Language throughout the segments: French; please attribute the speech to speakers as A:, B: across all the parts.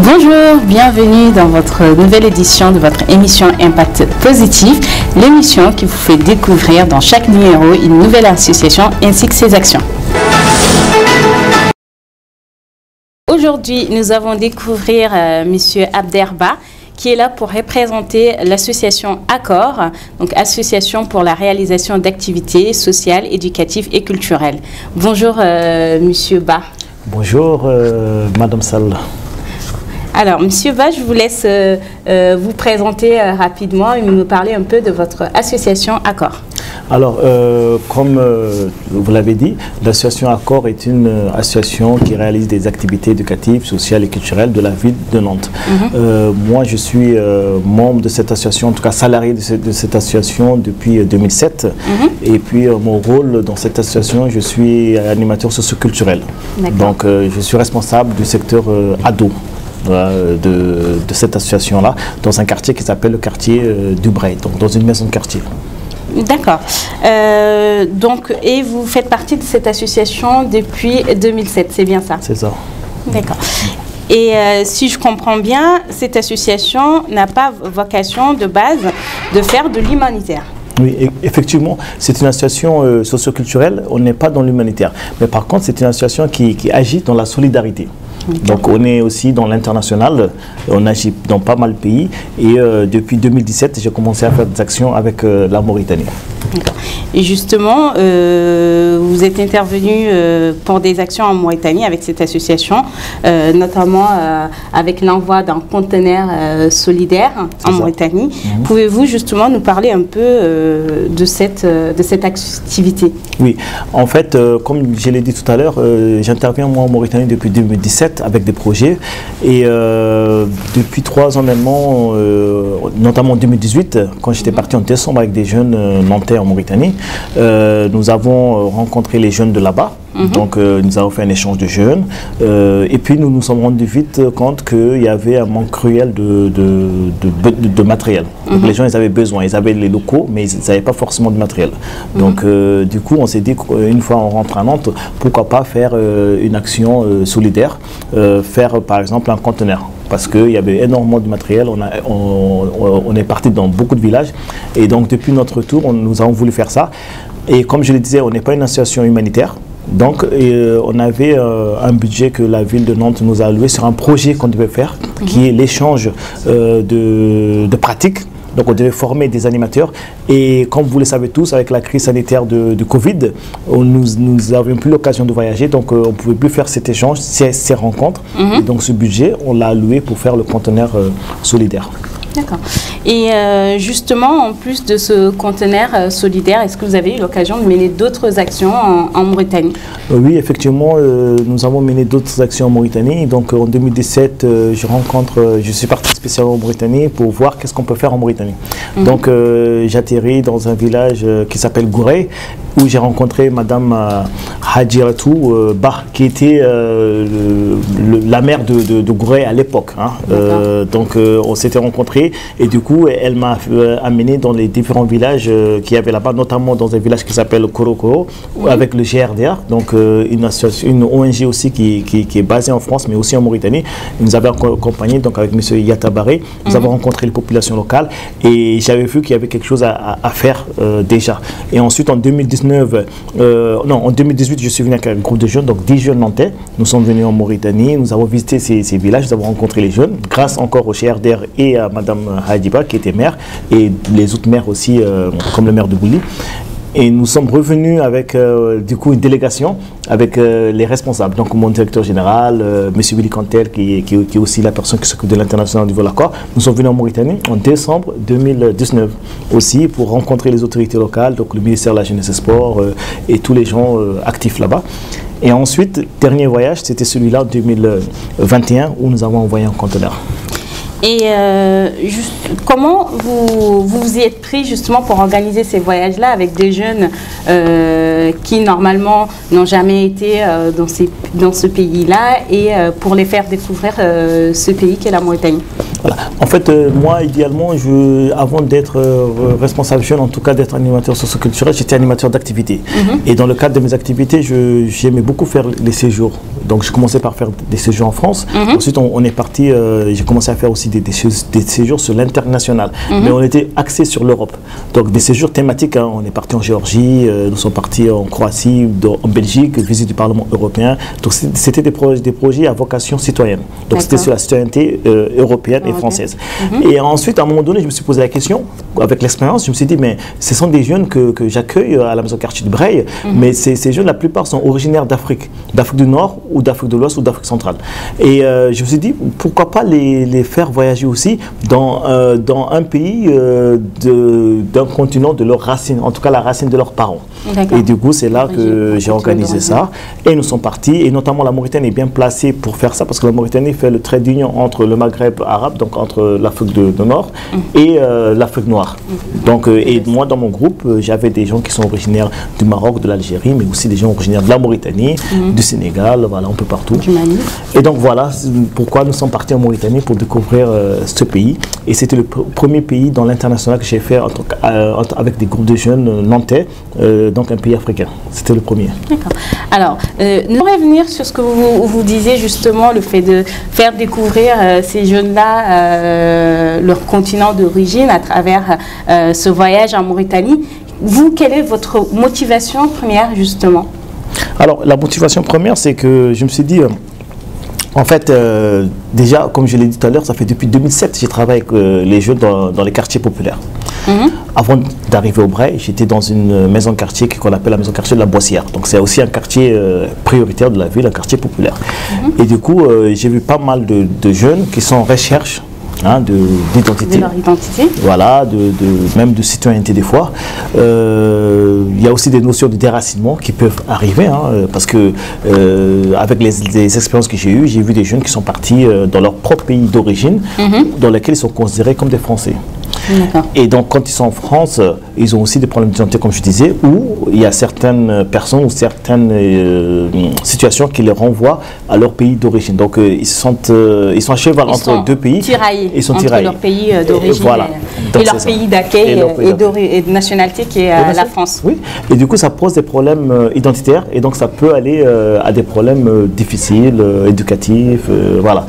A: Bonjour, bienvenue dans votre nouvelle édition de votre émission Impact Positif, l'émission qui vous fait découvrir dans chaque numéro une nouvelle association ainsi que ses actions. Aujourd'hui, nous avons découvert Monsieur Abderba, qui est là pour représenter l'association Accord, donc Association pour la réalisation d'activités sociales, éducatives et culturelles. Bonjour Monsieur Ba.
B: Bonjour Madame Sall.
A: Alors Monsieur Ba, je vous laisse vous présenter rapidement et nous parler un peu de votre association Accord.
B: Alors, comme vous l'avez dit, l'association Accord est une association qui réalise des activités éducatives, sociales et culturelles de la ville de Nantes. Moi, je suis membre de cette association, en tout cas salarié de cette association depuis 2007. Et puis, mon rôle dans cette association, je suis animateur socioculturel. Donc, je suis responsable du secteur ado. De cette association-là, dans un quartier qui s'appelle le quartier du Bray, donc dans une maison de quartier.
A: D'accord. Et vous faites partie de cette association depuis 2007, c'est bien ça? C'est ça. D'accord. Et si je comprends bien, cette association n'a pas vocation de base de faire de l'humanitaire.
B: Oui, effectivement, c'est une association socioculturelle, on n'est pas dans l'humanitaire. Mais par contre, c'est une association qui agit dans la solidarité. Donc on est aussi dans l'international, on agit dans pas mal de pays et depuis 2017 j'ai commencé à faire des actions avec la Mauritanie.
A: Et justement, vous êtes intervenu pour des actions en Mauritanie avec cette association, notamment avec l'envoi d'un conteneur solidaire en Mauritanie. Pouvez-vous justement nous parler un peu de cette activité? Oui,
B: en fait, comme je l'ai dit tout à l'heure, j'interviens moi en Mauritanie depuis 2017 avec des projets et depuis 3 ans maintenant, notamment en 2018, quand j'étais parti en décembre avec des jeunes nantais en Mauritanie, nous avons rencontré les jeunes de là-bas. Donc nous avons fait un échange de jeunes et puis nous nous sommes rendus vite compte qu'il y avait un manque cruel de matériel. Donc les gens ils avaient besoin, ils avaient les locaux mais ils n'avaient pas forcément de matériel. Donc du coup on s'est dit qu'une fois on rentre à Nantes, pourquoi pas faire une action solidaire, faire par exemple un conteneur. Parce qu'il y avait énormément de matériel, on est parti dans beaucoup de villages et donc depuis notre retour nous avons voulu faire ça. Et comme je le disais, on n'est pas une association humanitaire. Donc, on avait un budget que la ville de Nantes nous a alloué sur un projet qu'on devait faire, qui est l'échange de pratiques. Donc, on devait former des animateurs. Et comme vous le savez tous, avec la crise sanitaire de Covid, nous n'avions plus l'occasion de voyager. Donc, on ne pouvait plus faire cet échange, ces rencontres. Et donc, ce budget, on l'a alloué pour faire le conteneur solidaire.
A: D'accord. Et justement, en plus de ce conteneur solidaire, est-ce que vous avez eu l'occasion de mener d'autres actions en Mauritanie? Oui, effectivement, nous avons mené d'autres actions en Mauritanie. Donc en 2017,
B: je suis parti spécialement en Mauritanie pour voir qu'est-ce qu'on peut faire en Mauritanie. Donc j'atterris dans un village qui s'appelle Gourey, où j'ai rencontré Madame Hadjiratou Bah, qui était la mère de Gourey à l'époque. Donc on s'était rencontrés et du coup elle m'a amené dans les différents villages qu'il y avait là-bas, notamment dans un village qui s'appelle Korokoro, avec le GRDR, donc une ONG aussi qui est basée en France mais aussi en Mauritanie. Ils nous avaient accompagnés donc avec M. Yatabaré, nous avons rencontré les populations locales et j'avais vu qu'il y avait quelque chose à faire déjà. Et ensuite en 2019, en 2018, je suis venu avec un groupe de jeunes, donc 10 jeunes nantais. Nous sommes venus en Mauritanie, nous avons visité ces villages, nous avons rencontré les jeunes, grâce encore au GRDR et à Madame Hadiba qui était maire, et les autres maires aussi, comme le maire de Bouli. Et nous sommes revenus avec du coup une délégation avec les responsables. Donc mon directeur général, M. Willy Cantel, qui est aussi la personne qui s'occupe de l'international au niveau de l'accord. Nous sommes venus en Mauritanie en décembre 2019 aussi pour rencontrer les autorités locales, donc le ministère de la Jeunesse et Sport et tous les gens actifs là-bas. Et ensuite, dernier voyage, c'était celui-là en 2021 où nous avons envoyé un conteneur.
A: Et comment vous y êtes pris justement pour organiser ces voyages-là avec des jeunes qui normalement n'ont jamais été dans ce pays-là et pour les faire découvrir ce pays qu'est la Mauritanie?
B: Voilà. En fait, moi, idéalement, avant d'être responsable jeune, en tout cas d'être animateur socioculturel, j'étais animateur d'activités. Et dans le cadre de mes activités, j'aimais beaucoup faire les séjours. Donc, je commençais par faire des séjours en France. Ensuite, on est parti, j'ai commencé à faire aussi des séjours sur l'international. Mais on était axé sur l'Europe. Donc, des séjours thématiques. Hein. On est parti en Géorgie, nous sommes partis en Croatie, en Belgique, visite du Parlement européen. Donc, c'était des projets à vocation citoyenne. Donc, c'était sur la citoyenneté européenne et française. Et ensuite, à un moment donné, je me suis posé la question, avec l'expérience, je me suis dit, mais ce sont des jeunes que j'accueille à la maison quartier de Breil, mais ces jeunes, la plupart sont originaires d'Afrique du Nord, ou d'Afrique de l'Ouest, ou d'Afrique centrale. Et je me suis dit, pourquoi pas les faire voyager aussi dans un pays d'un continent de leur racine, en tout cas la racine de leurs parents. Et du coup, c'est là que j'ai organisé ça. Et nous sommes partis, et notamment la Mauritanie est bien placée pour faire ça, parce que la Mauritanie fait le trait d'union entre le Maghreb arabe, donc entre l'Afrique du Nord et l'Afrique noire. Donc, et moi, dans mon groupe, j'avais des gens qui sont originaires du Maroc, de l'Algérie, mais aussi des gens originaires de la Mauritanie, du Sénégal, voilà, un peu partout. Et donc voilà pourquoi nous sommes partis en Mauritanie pour découvrir ce pays. Et c'était le premier pays dans l'international que j'ai fait avec des groupes de jeunes nantais, donc un pays africain. C'était le premier.
A: D'accord. Alors, nous allons revenir sur ce que vous disiez justement, le fait de faire découvrir ces jeunes-là leur continent d'origine à travers ce voyage en Mauritanie. Vous, quelle est votre motivation première justement?
B: Alors, la motivation première, c'est que je me suis dit... En fait, déjà, comme je l'ai dit tout à l'heure, ça fait depuis 2007 que j'ai travaillé avec les jeunes dans les quartiers populaires. Avant d'arriver au Breil, j'étais dans une maison de quartier qu'on appelle la maison de quartier de la Boissière. Donc c'est aussi un quartier prioritaire de la ville, un quartier populaire. Et du coup, j'ai vu pas mal de jeunes qui sont en recherche d'identité.
A: De leur identité.
B: Voilà, même de citoyenneté des fois. Il y a aussi des notions de déracinement qui peuvent arriver, parce que avec les expériences que j'ai eues, j'ai vu des jeunes qui sont partis dans leur propre pays d'origine, dans lesquels ils sont considérés comme des Français. Et donc, quand ils sont en France, ils ont aussi des problèmes d'identité, comme je disais, où il y a certaines personnes ou certaines situations qui les renvoient à leur pays d'origine. Donc, ils sont à cheval entre deux pays.
A: Ils sont tiraillés entre leur pays d'origine et leur pays d'accueil et de nationalité qui est la France.
B: Oui, et du coup, ça pose des problèmes identitaires et donc ça peut aller à des problèmes difficiles, éducatifs, voilà.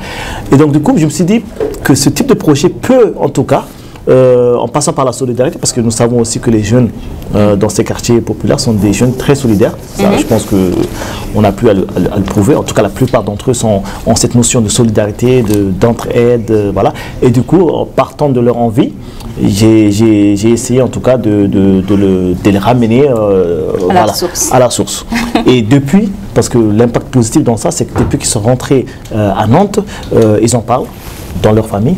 B: Et donc, du coup, je me suis dit que ce type de projet peut, en tout cas, en passant par la solidarité, parce que nous savons aussi que les jeunes dans ces quartiers populaires sont des jeunes très solidaires. Ça, je pense qu'on a pu le prouver. En tout cas, la plupart d'entre eux ont cette notion de solidarité, d'entraide, voilà. Et du coup, en partant de leur envie, j'ai essayé en tout cas de les ramener à la source. Et depuis, parce que l'impact positif dans ça, c'est que depuis qu'ils sont rentrés à Nantes, ils en parlent dans leur famille,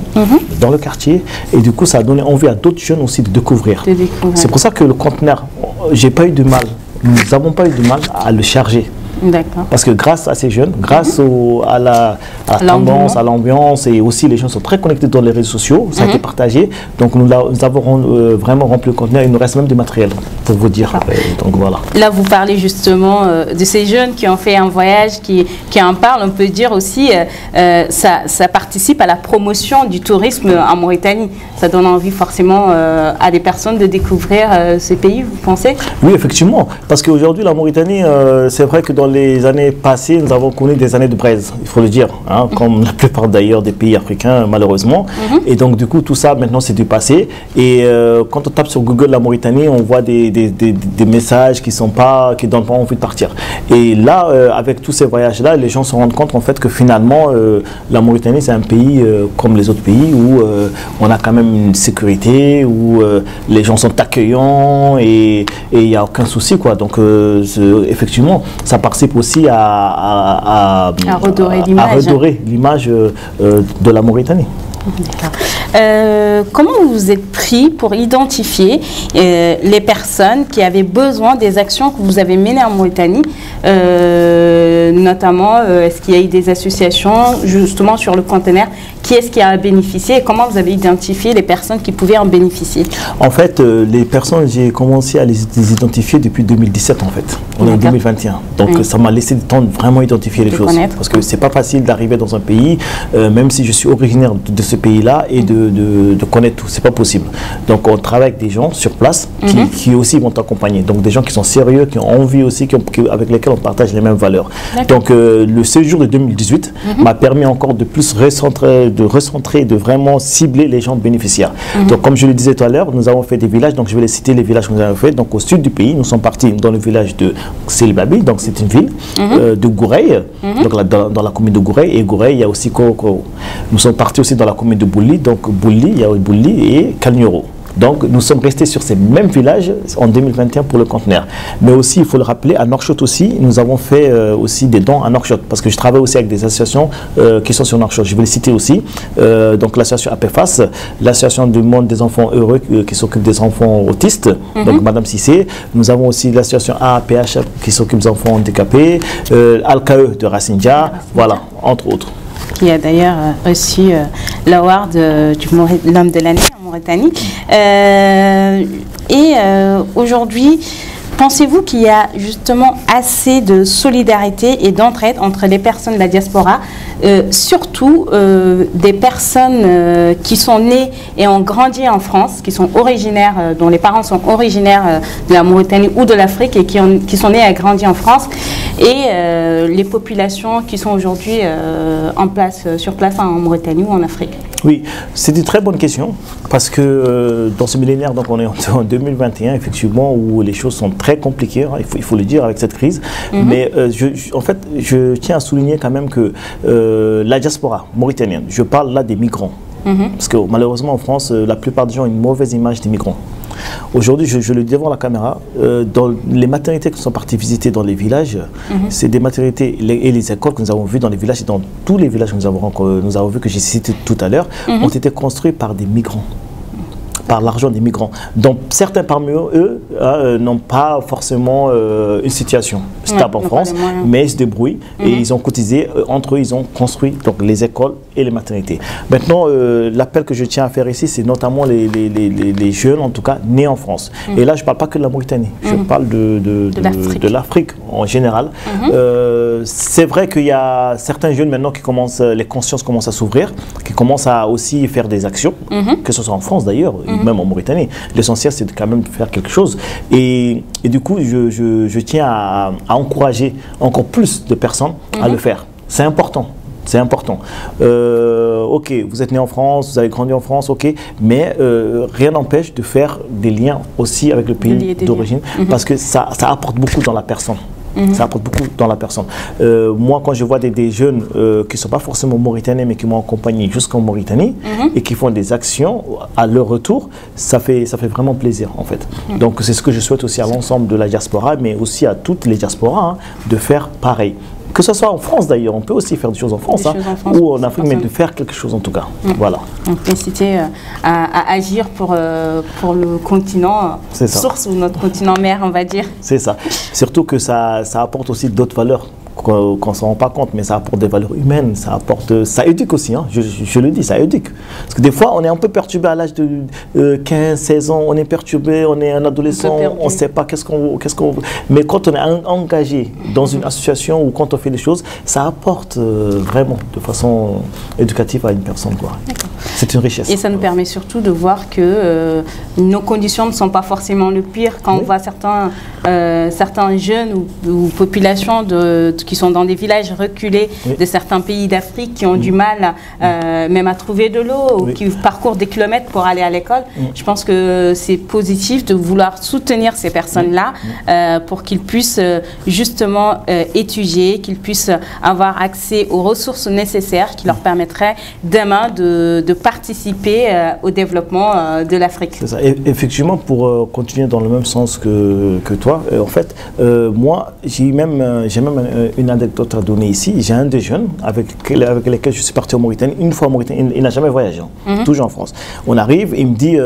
B: dans le quartier, et du coup ça a donné envie à d'autres jeunes aussi de découvrir. C'est pour ça que le conteneur, j'ai pas eu de mal, nous n'avons pas eu de mal à le charger. Parce que grâce à ces jeunes, grâce à la tendance, à l'ambiance, et aussi les gens sont très connectés dans les réseaux sociaux, ça a été partagé, donc nous avons vraiment rempli le conteneur, il nous reste même du matériel pour vous dire. Donc voilà.
A: Là vous parlez justement de ces jeunes qui ont fait un voyage, qui en parlent, on peut dire aussi, ça participe à la promotion du tourisme en Mauritanie. Ça donne envie forcément à des personnes de découvrir ce pays, vous pensez?
B: Oui, effectivement, parce qu'aujourd'hui la Mauritanie, c'est vrai que dans les années passées, nous avons connu des années de braise, il faut le dire, comme la plupart d'ailleurs des pays africains, malheureusement. Et donc, du coup, tout ça, maintenant, c'est du passé. Et quand on tape sur Google la Mauritanie, on voit des messages qui ne donnent pas envie de partir. Et là, avec tous ces voyages-là, les gens se rendent compte, en fait, que finalement, la Mauritanie, c'est un pays comme les autres pays où on a quand même une sécurité, où les gens sont accueillants et il n'y a aucun souci, quoi. Donc, effectivement, ça participe aussi à redorer l'image de la Mauritanie.
A: Comment vous vous êtes pris pour identifier les personnes qui avaient besoin des actions que vous avez menées en Mauritanie, notamment est-ce qu'il y a eu des associations justement sur le conteneur qui est-ce qui a bénéficié et comment vous avez identifié les personnes qui pouvaient en bénéficier?
B: En fait, les personnes, j'ai commencé à les identifier depuis 2017 en fait. On est en 2021. Donc ça m'a laissé le temps de vraiment identifier les choses. Parce que c'est pas facile d'arriver dans un pays, même si je suis originaire de ce pays-là, et de connaître tout. C'est pas possible. Donc on travaille avec des gens sur place qui aussi vont t'accompagner. Donc des gens qui sont sérieux, qui ont envie aussi, avec lesquels on partage les mêmes valeurs. Donc le séjour de 2018 m'a permis encore de plus recentrer, de vraiment cibler les gens bénéficiaires. Donc comme je le disais tout à l'heure, nous avons fait des villages, donc je vais les citer les villages que nous avons fait. Donc au sud du pays, nous sommes partis dans le village de Selbabi, donc c'est une ville, de Goureil, donc dans la commune de Goureil, et Goureil, il y a aussi Koko. Nous sommes partis aussi dans la commune de Bouli, donc Bouli, il y a Bouli et Kalnioro. Donc, nous sommes restés sur ces mêmes villages en 2021 pour le conteneur. Mais aussi, il faut le rappeler, à Nouakchott aussi, nous avons fait aussi des dons à Nouakchott. Parce que je travaille aussi avec des associations qui sont sur Nouakchott. Je vais les citer aussi. Donc, l'association APFAS, l'association du monde des enfants heureux qui s'occupe des enfants autistes, donc Madame Cissé. Nous avons aussi l'association AAPH qui s'occupe des enfants handicapés, Al-KE de Rassindia, voilà, entre autres.
A: Qui a d'ailleurs reçu l'award du l'homme de l'année en Mauritanie. Aujourd'hui, pensez-vous qu'il y a justement assez de solidarité et d'entraide entre les personnes de la diaspora, surtout des personnes qui sont nées et ont grandi en France, qui sont originaires, dont les parents sont originaires de la Mauritanie ou de l'Afrique et qui sont nés et grandi en France, et les populations qui sont aujourd'hui sur place en Mauritanie ou en Afrique?
B: Oui, c'est une très bonne question parce que dans ce millénaire, donc on est en 2021 effectivement, où les choses sont très compliquées, hein, il faut le dire avec cette crise. Mais en fait, je tiens à souligner quand même que la diaspora mauritanienne, je parle là des migrants, parce que malheureusement en France, la plupart des gens ont une mauvaise image des migrants. Aujourd'hui, je le dis devant la caméra, dans les maternités que nous sommes partis visiter dans les villages, c'est des maternités et les écoles que nous avons vues dans les villages et dans tous les villages que nous avons vus, que j'ai cités tout à l'heure, ont été construits par des migrants. Par l'argent des migrants. Donc certains parmi eux n'ont pas forcément une situation stable en France, mais ils se débrouillent et ils ont cotisé, entre eux ils ont construit donc, les écoles et les maternités. Maintenant, l'appel que je tiens à faire ici, c'est notamment les jeunes, en tout cas, nés en France. Et là, je ne parle pas que de la Mauritanie, je parle de l'Afrique en général. C'est vrai qu'il y a certains jeunes maintenant qui commencent, les consciences commencent à s'ouvrir, qui commencent à aussi faire des actions, que ce soit en France d'ailleurs, même en Mauritanie. L'essentiel, c'est de quand même faire quelque chose. Et du coup, je tiens à encourager encore plus de personnes à le faire. C'est important. C'est important. Ok, vous êtes né en France, vous avez grandi en France, ok, mais rien n'empêche de faire des liens aussi avec le pays d'origine, parce que ça apporte beaucoup dans la personne. Ça apporte beaucoup dans la personne. Moi, quand je vois des jeunes qui ne sont pas forcément mauritaniens, mais qui m'ont accompagné jusqu'en Mauritanie et qui font des actions à leur retour, ça fait vraiment plaisir, en fait. Donc, c'est ce que je souhaite aussi à l'ensemble de la diaspora, mais aussi à toutes les diasporas, hein, de faire pareil. Que ce soit en France d'ailleurs, on peut aussi faire des choses en France, ou en Afrique, mais de faire quelque chose en tout cas. Voilà.
A: Donc inciter à agir pour le continent, source ou notre continent mère, on va dire. C'est
B: ça. Surtout que ça apporte aussi d'autres valeurs qu'on ne s'en rend pas compte, mais ça apporte des valeurs humaines, ça éduque aussi, hein, je le dis, ça éduque. Parce que des fois, on est un peu perturbé à l'âge de 15, 16 ans, on est perturbé, on est un adolescent, on ne sait pas qu'est-ce qu'on veut. Mais quand on est engagé dans une association ou quand on fait des choses, ça apporte vraiment de façon éducative à une personne, quoi. C'est une richesse.
A: Et ça nous permet surtout de voir que nos conditions ne sont pas forcément le pire. Quand on voit certains jeunes ou populations qui sont dans des villages reculés de certains pays d'Afrique qui ont du mal même à trouver de l'eau ou qui parcourent des kilomètres pour aller à l'école. Je pense que c'est positif de vouloir soutenir ces personnes-là pour qu'ils puissent justement étudier, qu'ils puissent avoir accès aux ressources nécessaires qui leur permettraient demain de participer au développement de l'Afrique.
B: C'est ça. Effectivement, pour continuer dans le même sens que toi, en fait, moi, j'ai même une anecdote à donner ici. J'ai un des jeunes avec lesquels je suis parti en Mauritanie, une fois en Mauritanie, il n'a jamais voyagé, toujours en France. On arrive, il me dit,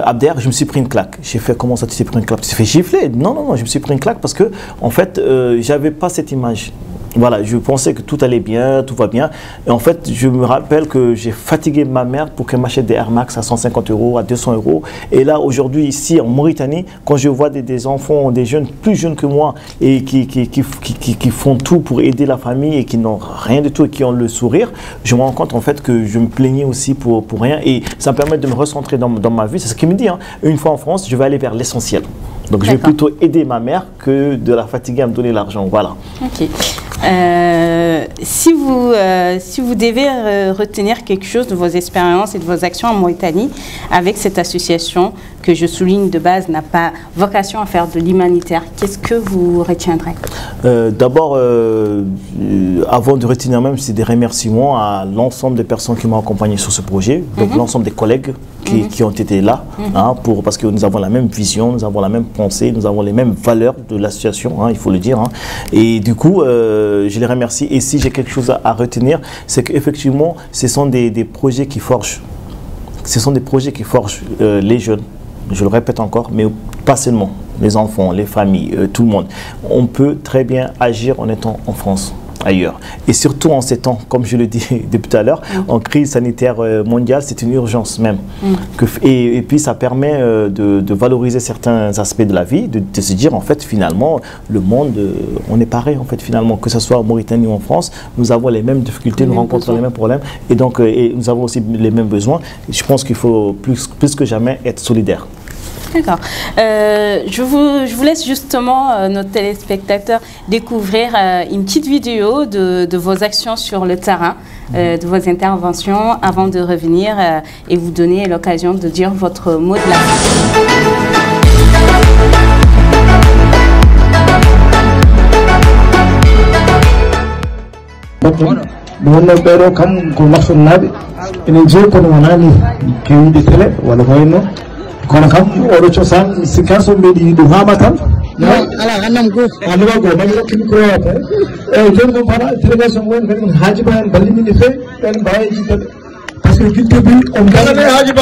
B: Abder, je me suis pris une claque. J'ai fait, comment ça tu t'es pris une claque? Tu t'es fait gifler? Non, je me suis pris une claque parce que, en fait, j'avais pas cette image. Voilà, je pensais que tout allait bien, tout va bien. Et en fait, je me rappelle que j'ai fatigué ma mère pour qu'elle m'achète des Air Max à 150 €, à 200 €. Et là, aujourd'hui, ici, en Mauritanie, quand je vois des enfants, des jeunes plus jeunes que moi, et qui font tout pour aider la famille et qui n'ont rien du tout et qui ont le sourire, je me rends compte en fait que je me plaignais aussi pour rien. Et ça me permet de me recentrer dans ma vie. C'est ce qu'il me dit, hein. Une fois en France, je vais aller vers l'essentiel. Donc, je vais plutôt aider ma mère que de la fatiguer à me donner l'argent. Voilà.
A: Ok. Si vous devez retenir quelque chose de vos expériences et de vos actions en Mauritanie avec cette association que je souligne de base n'a pas vocation à faire de l'humanitaire, qu'est-ce que vous retiendrez?
B: D'abord, avant de retenir même, c'est des remerciements à l'ensemble des personnes qui m'ont accompagné sur ce projet, donc l'ensemble des collègues qui ont été là, hein, parce que nous avons la même vision, nous avons la même pensée, nous avons les mêmes valeurs de l'association, hein, il faut le dire. Hein. Et du coup, je les remercie. Et si j'ai quelque chose à retenir, c'est qu'effectivement, ce sont des projets qui forgent. Ce sont des projets qui forgent les jeunes, je le répète encore, mais pas seulement les enfants, les familles, tout le monde. On peut très bien agir en étant en France, ailleurs. Et surtout en ces temps, comme je le dis depuis tout à l'heure, en crise sanitaire mondiale, c'est une urgence même. Et puis ça permet de valoriser certains aspects de la vie, de se dire en fait finalement, le monde, on est pareil en fait finalement, que ce soit en Mauritanie ou en France, nous avons les mêmes difficultés, nous rencontrons les mêmes problèmes et donc nous avons aussi les mêmes besoins. Je pense qu'il faut plus que jamais être solidaire.
A: D'accord. Je vous laisse justement, nos téléspectateurs, découvrir une petite vidéo de vos actions sur le terrain, de vos interventions, avant de revenir et vous donner l'occasion de dire votre mot de la fin.
C: kono kam oɗo cosaan sikka so mbeɗi ɗum hama tan ala gandam gof alluwa go mami rokkimi koyata eyyi joni kam fana délégation woni kadi haajiba en ballimi no fewi ɓen mbawi jittoɓe par ce que guitte bi on galane haajiba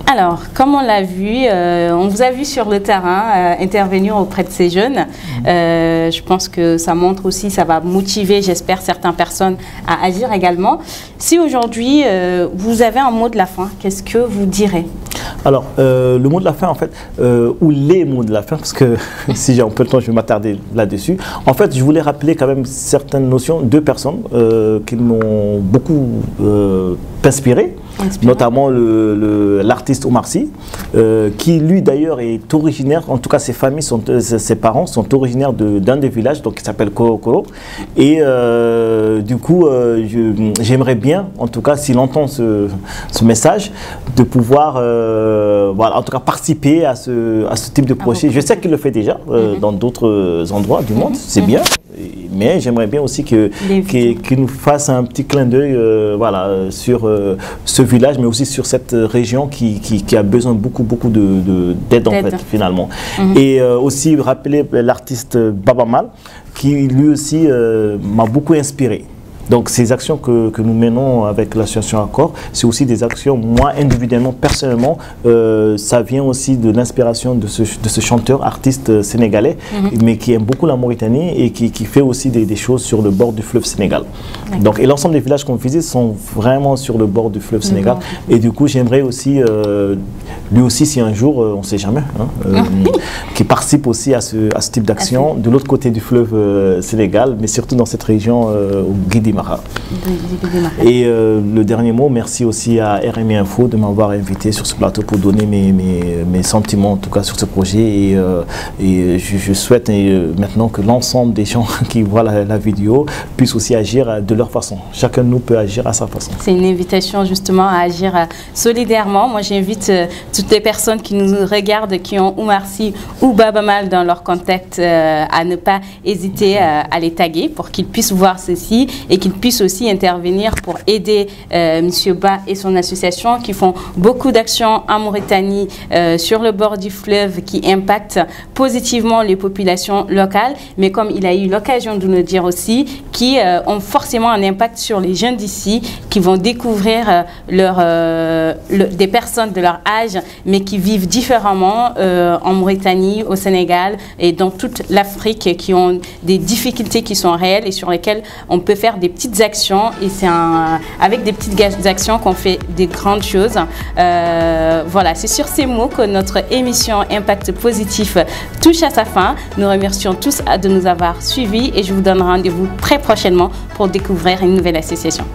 A: Alors, comme on l'a vu, on vous a vu sur le terrain intervenir auprès de ces jeunes. Je pense que ça montre aussi, ça va motiver, j'espère, certaines personnes à agir également. Si aujourd'hui, vous avez un mot de la fin, qu'est-ce que vous direz?
B: Alors, le mot de la fin, en fait, ou les mots de la fin, parce que si j'ai un peu de temps, je vais m'attarder là-dessus. En fait, je voulais rappeler quand même certaines notions, deux personnes qui m'ont beaucoup inspiré. Notamment l'artiste Omar Sy, qui lui d'ailleurs est originaire, en tout cas ses familles, ses parents sont originaires d'un des villages, donc qui s'appelle Koro. Et du coup, j'aimerais bien, en tout cas s'il entend ce message, de pouvoir voilà, en tout cas participer à ce type de projet. Je sais qu'il le fait déjà dans d'autres endroits du monde, c'est bien. Mais j'aimerais bien aussi qu'il nous fasse un petit clin d'œil voilà, sur ce village, mais aussi sur cette région qui a besoin beaucoup d'aide en fait, finalement. Et aussi rappeler l'artiste Baba Mal, qui lui aussi m'a beaucoup inspiré. Donc ces actions que nous menons avec l'association Accord, c'est aussi des actions, moi individuellement, personnellement, ça vient aussi de l'inspiration de ce chanteur, artiste sénégalais, mais qui aime beaucoup la Mauritanie et qui fait aussi des choses sur le bord du fleuve Sénégal. Donc, et l'ensemble des villages qu'on visite sont vraiment sur le bord du fleuve Sénégal. Et du coup, j'aimerais aussi, lui aussi, si un jour, on ne sait jamais, hein, qui participe aussi à ce type d'action de l'autre côté du fleuve Sénégal, mais surtout dans cette région au Guidi. Et le dernier mot, merci aussi à RMI Info de m'avoir invité sur ce plateau pour donner mes sentiments en tout cas sur ce projet et je souhaite maintenant que l'ensemble des gens qui voient la vidéo puissent aussi agir de leur façon. Chacun de nous peut agir à sa façon.
A: C'est une invitation justement à agir solidairement. Moi j'invite toutes les personnes qui nous regardent, qui ont Omar Sy ou Baba Mal dans leur contact à ne pas hésiter à les taguer pour qu'ils puissent voir ceci et qu'ils qu'il puisse aussi intervenir pour aider Monsieur Ba et son association qui font beaucoup d'actions en Mauritanie sur le bord du fleuve qui impactent positivement les populations locales, mais comme il a eu l'occasion de nous dire aussi, qui ont forcément un impact sur les jeunes d'ici, qui vont découvrir des personnes de leur âge, mais qui vivent différemment en Mauritanie, au Sénégal et dans toute l'Afrique, qui ont des difficultés qui sont réelles et sur lesquelles on peut faire des petites actions. Et c'est avec des petites actions qu'on fait des grandes choses. Voilà, c'est sur ces mots que notre émission Impact Positif touche à sa fin. Nous remercions tous de nous avoir suivis et je vous donne rendez-vous très prochainement pour découvrir une nouvelle association.